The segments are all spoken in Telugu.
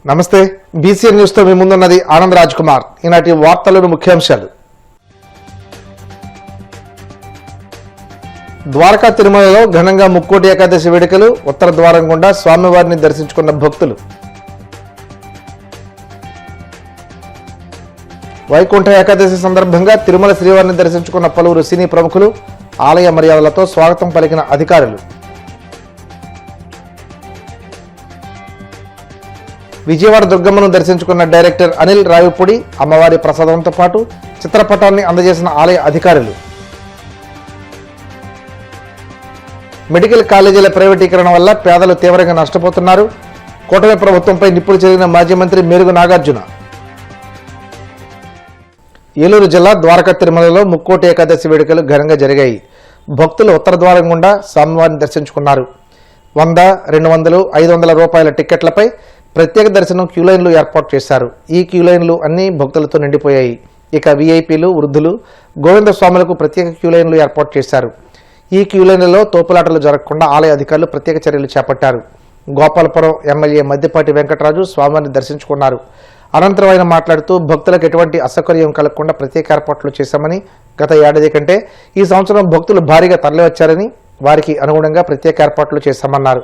నమస్తే. బీసీఎన్ న్యూస్ తో మీ ముందున్నది ఆనంద్ రాజ్ కుమార్. ఈనాటి వార్తలను ముఖ్యాంశాలు. ద్వారకా తిరుమలలో ఘనంగా ముక్కోటి ఏకాదశి వేడుకలు. ఉత్తర ద్వారం గుండా స్వామివారిని దర్శించుకున్న భక్తులు. వైకుంఠ ఏకాదశి సందర్భంగా తిరుమల శ్రీవారిని దర్శించుకున్న పలువురు సినీ ప్రముఖులు. ఆలయ మర్యాదలతో స్వాగతం పలికిన అధికారులు. విజయవాడ దుర్గమ్మను దర్శించుకున్న డైరెక్టర్ అనిల్ రావిపూడి. అమ్మవారి ప్రసాదంతో పాటు చిత్రపటాన్ని అందజేసిన ఆలయ అధికారులు. మెడికల్ కాలేజీల ప్రైవేటీకరణ వల్ల పేదలు తీవ్రంగా నష్టపోతున్నారు. కూటమి ప్రభుత్వంపై నిప్పులు చెరిగిన మాజీ మంత్రి మేరుగు నాగార్జున. ఏలూరు జిల్లా ద్వారకా తిరుమలలో ముక్కోటి ఏకాదశి వేడుకలు ఘనంగా జరిగాయి. భక్తులు ఉత్తర ద్వారం గుండా స్వామివారిని దర్శించుకున్నారు. 100, 200, 500 రూపాయల టిక్కెట్లపై ప్రత్యేక దర్శనం క్యూలైన్లు ఏర్పాటు చేశారు. ఈ క్యూలైన్లు అన్ని భక్తులతో నిండిపోయాయి. ఇక వీఐపీలు, వృద్ధులు, గోవింద స్వాములకు ప్రత్యేక క్యూలైన్లు ఏర్పాటు చేశారు. ఈ క్యూలైన్లలో తోపులాటలు జరగకుండా ఆలయ అధికారులు ప్రత్యేక చర్యలు చేపట్టారు. గోపాలపురం ఎమ్మెల్యే మద్దిపాటి వెంకటరాజు స్వామివారిని దర్శించుకున్నారు. అనంతరం ఆయన మాట్లాడుతూ భక్తులకు ఎటువంటి అసౌకర్యం కలగకుండా ప్రత్యేక ఏర్పాట్లు చేశామని, గత ఏడాది కంటే ఈ సంవత్సరం భక్తులు భారీగా తరలివచ్చారని, వారికి అనుగుణంగా ప్రత్యేక ఏర్పాట్లు చేశామన్నారు.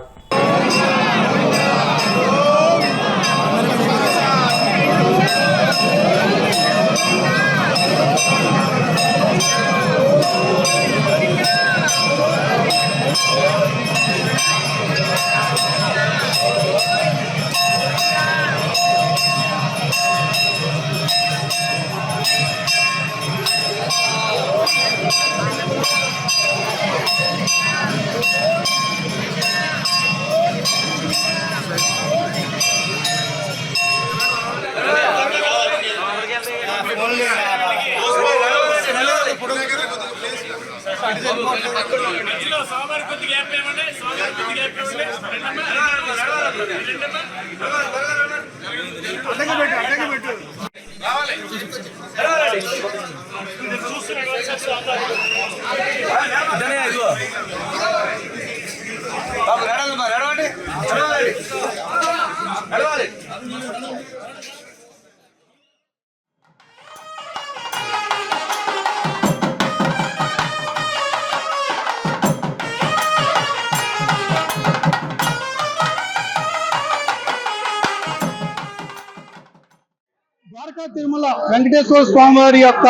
ద్వారకా తిరుమల వెంకటేశ్వర స్వామి వారి యొక్క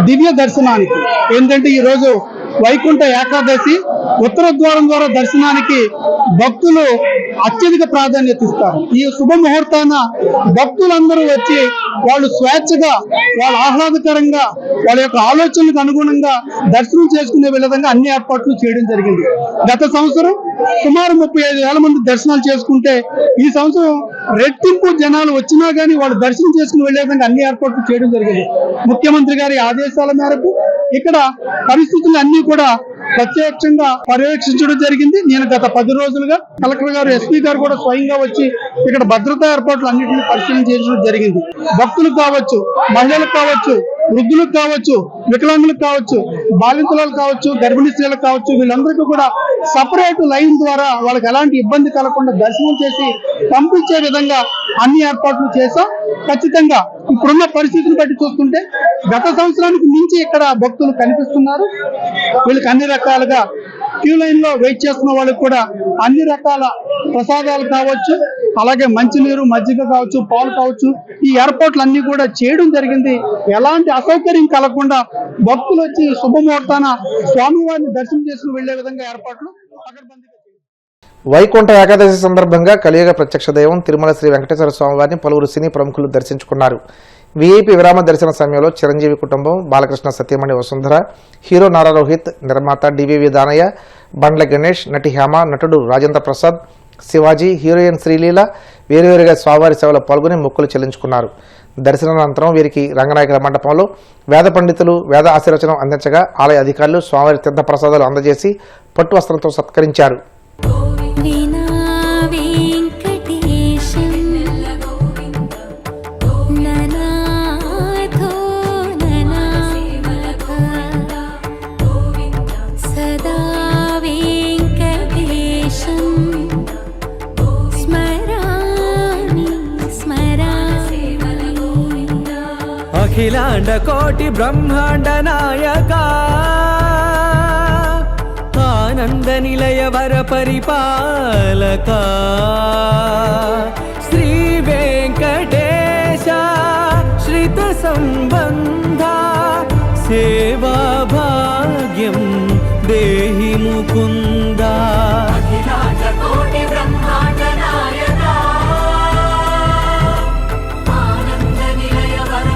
దివ్య దర్శనానికి ఏంటంటే ఈరోజు వైకుంఠ ఏకాదశి, ఉత్తర ద్వారం ద్వారా దర్శనానికి భక్తులు అత్యధిక ప్రాధాన్యత ఇస్తారు. ఈ శుభముహూర్తాన భక్తులందరూ వచ్చి వాళ్ళు స్వేచ్ఛగా, వాళ్ళ ఆహ్లాదకరంగా, వాళ్ళ యొక్క ఆలోచనలకు అనుగుణంగా దర్శనం చేసుకునే విధంగా అన్ని ఏర్పాట్లు చేయడం జరిగింది. గత సంవత్సరం సుమారు 35,000 మంది దర్శనాలు చేసుకుంటే ఈ సంవత్సరం రెట్టింపు జనాలు వచ్చినా కానీ వాళ్ళు దర్శనం చేసుకుని వెళ్లే విధంగా అన్ని ఏర్పాట్లు చేయడం జరిగింది. ముఖ్యమంత్రి గారి ఆదేశాల మేరకు ఇక్కడ పరిస్థితులు అన్ని కూడా ప్రత్యక్షంగా పర్యవేక్షించడం జరిగింది. నేను గత 10 రోజులుగా కలెక్టర్ గారు, ఎస్పీ గారు కూడా స్వయంగా వచ్చి ఇక్కడ భద్రతా ఏర్పాట్లు అన్నింటినీ పరిశీలన చేయడం జరిగింది. భక్తులకు కావచ్చు, మహిళలకు కావచ్చు, వృద్ధులకు కావచ్చు, వికలాంగులకు కావచ్చు, బాలింతలకు కావచ్చు, గర్భిణీ స్త్రీలకు కావచ్చు, వీళ్ళందరికీ కూడా సపరేట్ లైన్ ద్వారా వాళ్ళకి ఎలాంటి ఇబ్బంది కలగకుండా దర్శనం చేసి పంపించే విధంగా అన్ని ఏర్పాట్లు చేశాం. ఖచ్చితంగా ఇప్పుడున్న పరిస్థితిని బట్టి చూస్తుంటే గత సంవత్సరానికి మించి ఇక్కడ భక్తులు కనిపిస్తున్నారు. వీళ్ళకి అన్ని రకాలుగా క్యూ లైన్ లో వెయిట్ చేస్తున్న వాళ్ళకి కూడా అన్ని రకాల ప్రసాదాలు కావచ్చు, అలాగే మంచినీరు, మజ్జిగ కావచ్చు, పాలు కావచ్చు, ఈ ఏర్పాట్లు అన్ని కూడా చేయడం జరిగింది. ఎలాంటి అసౌకర్యం కలగకుండా భక్తులు వచ్చి శుభముహూర్తాన స్వామివారిని దర్శనం చేసుకుని వెళ్లే విధంగా ఏర్పాట్లు పకడ్బందీగా. వైకుంఠ ఏకాదశి సందర్భంగా కలియుగ ప్రత్యక్ష దైవం తిరుమల శ్రీ వెంకటేశ్వర స్వామివారిని పలువురు సినీ ప్రముఖులు దర్శించుకున్నారు. వీఐపీ విరామ దర్శన సమయంలో చిరంజీవి కుటుంబం, బాలకృష్ణ సత్యమణి వసుంధర, హీరో నారా రోహిత్, నిర్మాత డివివి దానయ్య, బండ్ల గణేష్, నటి హేమ, నటుడు రాజేంద్ర ప్రసాద్, శివాజీ, హీరోయిన్ శ్రీలీల వేరువేరుగా స్వామివారి సేవలో పాల్గొని మొక్కులు చెల్లించుకున్నారు. దర్శనానంతరం వీరికి రంగనాయకుల మండపంలో వేద పండితులు వేద ఆశీర్వచనం అందించగా ఆలయ అధికారులు స్వామివారి తీర్థ ప్రసాదాలు అందజేసి పట్టు వస్త్రంతో సత్కరించారు. అఖిలాండ కోటి బ్రహ్మాండ నాయక ఆనంద నిలయ వర పరిపాలక శ్రీ వెంకటేశ శ్రిత సంబంధ సేవా భాగ్యం దేహి ముకుంద. అఖిలాండ కోటి బ్రహ్మాండ నాయక ఆనంద నిలయ వర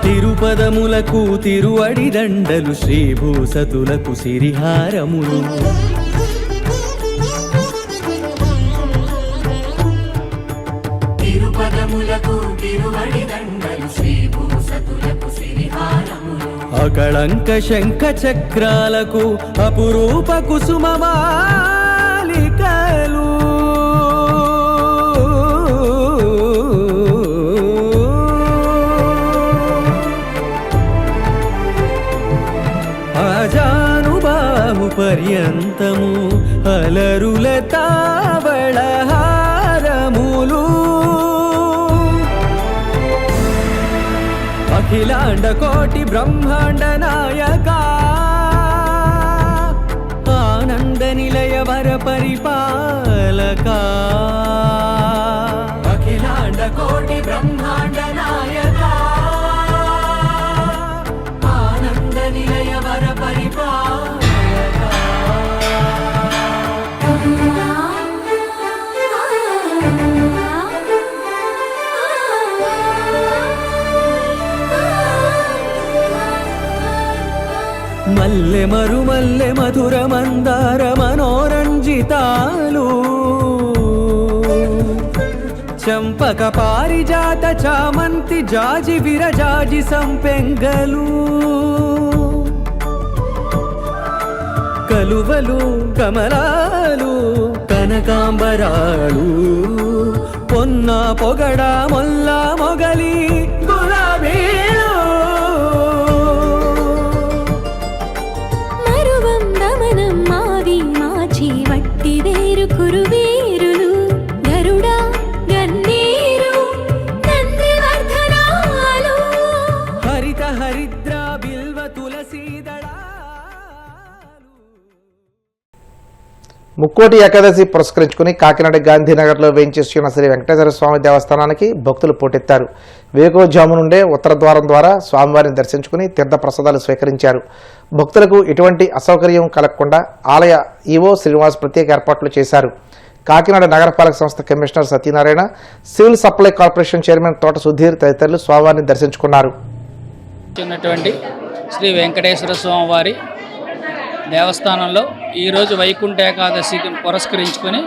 తిరుపదములకు తిరువడి దండలు శ్రీభూసతులకు సిరిహారములు తిరుపదములకు తిరువడి దండలు శ్రీభూసతులకు సిరిహారములు అకళంక శంఖ చక్రాలకు అపురూప కుసుమమాలికలు ఆజానుబాహు పర్యంతము అలరుల తావళహారములు అఖిలాండ కోటి బ్రహ్మాండ నాయక ఆనంద నిలయ వర పరిపాలక అఖిలాండ కోటి బ్రహ్మాండ నాయక ఆనంద నిలయ వర మల్లె మరుమల్లె మధుర మందార మనోరంజితాలు చంపక పారిజాత చామంతి జాజి విరజాజి సంపెంగలు కలువలు కమలాలు కనకాంబరాలు పొన్న పొగడ మొల్ల మొగలి గులాబీలు మరువందమనం మావి మాచి వట్టి వేరు కురువేరులు గరుడా గన్నేరు నందివర్ధనాలు హరిత హరిద్ర బిల్వ తులసీదళ. ముక్కోటి ఏకాదశి పురస్కరించుకుని కాకినాడ గాంధీనగర్లో వేయించేస్తున్న శ్రీ వెంకటేశ్వర స్వామి దేవస్థానానికి భక్తులు పోటెత్తారు. వేకోజాము నుండే ఉత్తర ద్వారం ద్వారా స్వామివారిని దర్శించుకుని తీర్థ ప్రసాదాలు స్వీకరించారు. భక్తులకు ఎటువంటి అసౌకర్యం కలగకుండా ఆలయ ఈవో శ్రీనివాస్ ప్రత్యేక ఏర్పాట్లు చేశారు. కాకినాడ నగరపాలక సంస్థ commissioner Satyanarayana, civil supply corporation chairman తోట సుధీర్ తదితరులు స్వామివారిని దర్శించుకున్నారు. శ్రీ వెంకటేశ్వర స్వామివారి దేవస్థానంలో ఈరోజు వైకుంఠ ఏకాదశికి పురస్కరించుకొని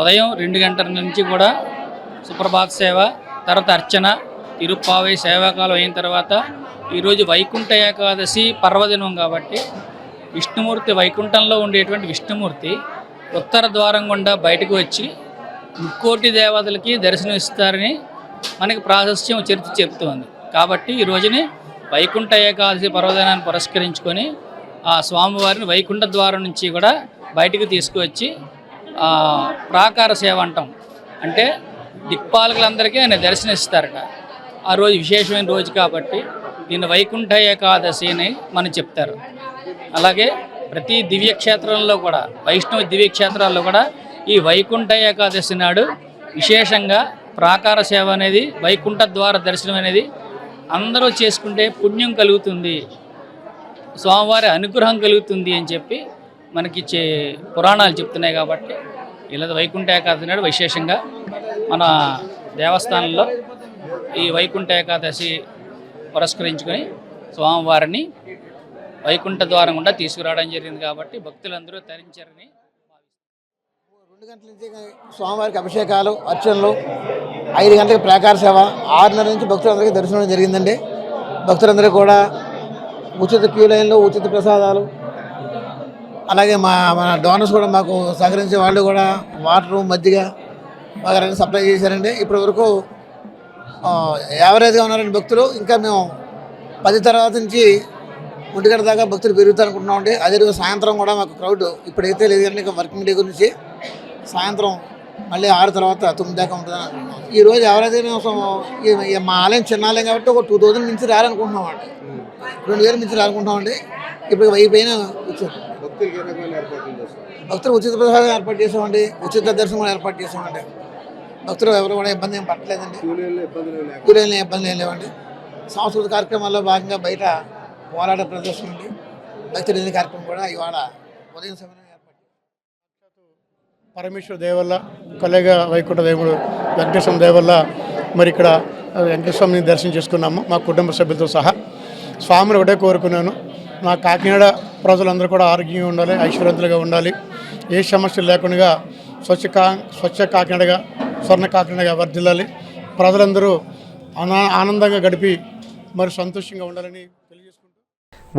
ఉదయం 2 గంటల నుంచి కూడా సుప్రభాత సేవ, తర్వాత అర్చన, తిరుప్పావై సేవాకాలం అయిన తర్వాత ఈరోజు వైకుంఠ ఏకాదశి పర్వదినం కాబట్టి విష్ణుమూర్తి వైకుంఠంలో ఉండేటువంటి విష్ణుమూర్తి ఉత్తర ద్వారం గుండా బయటకు వచ్చి ముక్కోటి దేవతలకి దర్శనం ఇస్తారని మనకి ప్రాశస్త్యం చరిత్ర చెప్తోంది. కాబట్టి ఈ రోజుని వైకుంఠ ఏకాదశి పర్వదినాన్ని పురస్కరించుకొని ఆ స్వామివారిని వైకుంఠ ద్వారం నుంచి కూడా బయటకు తీసుకువచ్చి ప్రాకార సేవ అంటాం, అంటే దిక్పాలకులందరికీ ఆయన దర్శనమిస్తారట. ఆ రోజు విశేషమైన రోజు కాబట్టి దీన్ని వైకుంఠ ఏకాదశి అని మనం చెప్తారు. అలాగే ప్రతి దివ్యక్షేత్రంలో కూడా, వైష్ణవ దివ్యక్షేత్రాల్లో కూడా ఈ వైకుంఠ ఏకాదశి నాడు విశేషంగా ప్రాకార సేవ అనేది, వైకుంఠ ద్వార దర్శనం అనేది అందరూ చేసుకుంటే పుణ్యం కలుగుతుంది, స్వామివారి అనుగ్రహం కలుగుతుంది అని చెప్పి మనకి పురాణాలు చెప్తున్నాయి. కాబట్టి ఇలా వైకుంఠ ఏకాదశి నాడు విశేషంగా మన దేవస్థానంలో ఈ వైకుంఠ ఏకాదశి పురస్కరించుకొని స్వామివారిని వైకుంఠ ద్వారం గుండా తీసుకురావడం జరిగింది. కాబట్టి భక్తులందరూ తరించారని 2 గంటల నుంచి స్వామివారికి అభిషేకాలు, అర్చనలు, 5 గంటలకు ప్రాకార సేవ, 6:30 నుంచి భక్తులందరికీ దర్శనం జరిగిందండి. భక్తులందరూ కూడా ఉచిత క్యూ లైన్లు, ఉచిత ప్రసాదాలు, అలాగే మన డోనర్స్ కూడా మాకు సహకరించే వాళ్ళు కూడా వాటరు, మజ్జిగ బాగా సప్లై చేశారండి. ఇప్పటి వరకు యావరేజ్గా ఉన్నారండి భక్తులు. ఇంకా మేము 10 తర్వాత నుంచి 1 గంట దాకా భక్తులు పెరుగుతారు అనుకుంటున్నామండి. అదేవిధంగా సాయంత్రం కూడా మాకు క్రౌడ్ ఇప్పుడైతే లేదు కానీ ఇంకా వర్కింగ్ డే గురించి సాయంత్రం మళ్ళీ 6 తర్వాత 9 దాకా ఉంటుందని అనుకుంటున్నాం. ఈరోజు ఎవరైతే మా ఆలయం చిన్న ఆలయం కాబట్టి ఒక 2000 మించి రాలనుకుంటున్నామండి. 2000 మించి రాలనుకుంటున్నామండి. ఇప్పుడు 1000 పైన వచ్చారు. భక్తులు ఉచిత ప్రసాదం ఏర్పాటు చేసామండి, ఉచిత దర్శనం కూడా ఏర్పాటు చేసామండి. భక్తులు ఎవరు కూడా ఇబ్బంది ఏం పట్టలేదండి, కూలీలు ఇబ్బంది ఏం లేవండి. సాంస్కృతిక కార్యక్రమాల్లో భాగంగా బయట పోరాట ప్రదర్శన ఉంది, భక్తులు ఎన్ని కార్యక్రమం కూడా ఇవాళ ఉదయం సమయం ఏర్పాటు. పరమేశ్వర దేవల్ల కలేగ వైకుంఠ దేవుడు వెంకటేశ్వర దేవల్ల మరి ఇక్కడ వెంకటేశ్వరిని దర్శనం చేసుకున్నాము మా కుటుంబ సభ్యులతో సహా. స్వామిని ఒకటే కోరుకున్నాను, నా కాకినాడ ప్రజలందరూ కూడా ఆరోగ్యంగా ఉండాలి, ఐశ్వర్యవంతులుగా ఉండాలి, ఏ సమస్యలు లేకుండా స్వచ్ఛ కాకినాడగా స్వర్ణ కాకినాడగా వర్ధిల్లాలి, ప్రజలందరూ ఆనందంగా గడిపి మరి సంతోషంగా ఉండాలని తెలియజేసుకుంటూ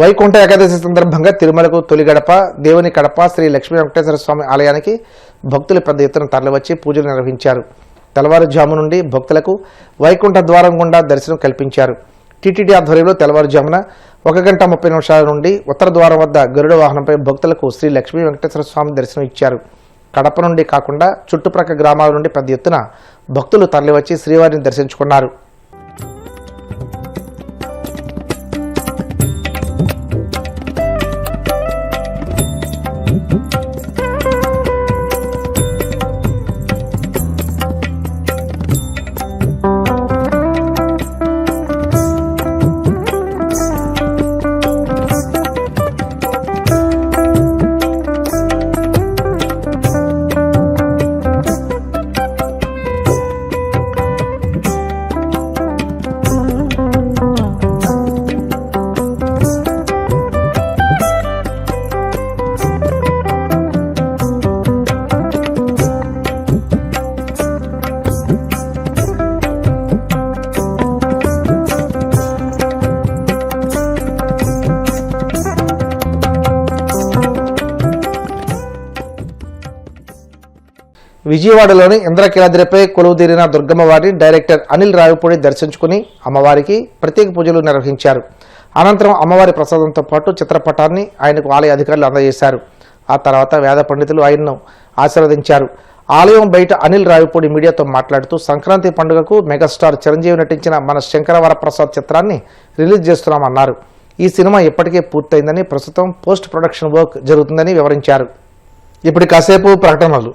వైకుంఠ ఏకాదశి సందర్భంగా తిరుమలకు తొలి గడప దేవుని కడప శ్రీ లక్ష్మీ వెంకటేశ్వర స్వామి ఆలయానికి భక్తులు పెద్ద ఎత్తున తరలివచ్చి పూజలు నిర్వహించారు. తెల్లవారుజాము నుండి భక్తులకు వైకుంఠ ద్వారం గుండా దర్శనం కల్పించారు. టీటీడీ ఆధ్వర్యంలో తెల్లవారుజామున 1 గంట 30 నిమిషాల నుండి ఉత్తర ద్వారం వద్ద గరుడ వాహనంపై భక్తులకు శ్రీ లక్ష్మీ వెంకటేశ్వర స్వామి దర్శనం ఇచ్చారు. కడప నుండి కాకుండా చుట్టుప్రక్కల గ్రామాల నుండి పెద్ద ఎత్తున భక్తులు తరలివచ్చి శ్రీవారిని దర్శించుకున్నారు. విజయవాడలోని ఇంద్రకీలాద్రిపై కొలువుదీరిన దుర్గమ్మవారిని డైరెక్టర్ అనిల్ రావిపూడి దర్శించుకుని అమ్మవారికి ప్రత్యేక పూజలు నిర్వహించారు. అనంతరం అమ్మవారి ప్రసాదంతో పాటు చిత్రపటాన్ని ఆయనకు ఆలయ అధికారులు అందజేశారు. ఆ తర్వాత వేద పండితులు ఆయన్ను ఆశీర్వదించారు. ఆలయం బయట అనిల్ రావిపూడి మీడియాతో మాట్లాడుతూ సంక్రాంతి పండుగకు మెగాస్టార్ చిరంజీవి నటించిన మన శంకరవరప్రసాద్ చిత్రాన్ని రిలీజ్ చేస్తున్నామన్నారు. ఈ సినిమా ఇప్పటికే పూర్తయిందని, ప్రస్తుతం పోస్ట్ ప్రొడక్షన్ వర్క్ జరుగుతుందని వివరించారు. ఇప్పుడు కాసేపు ప్రకటనలు.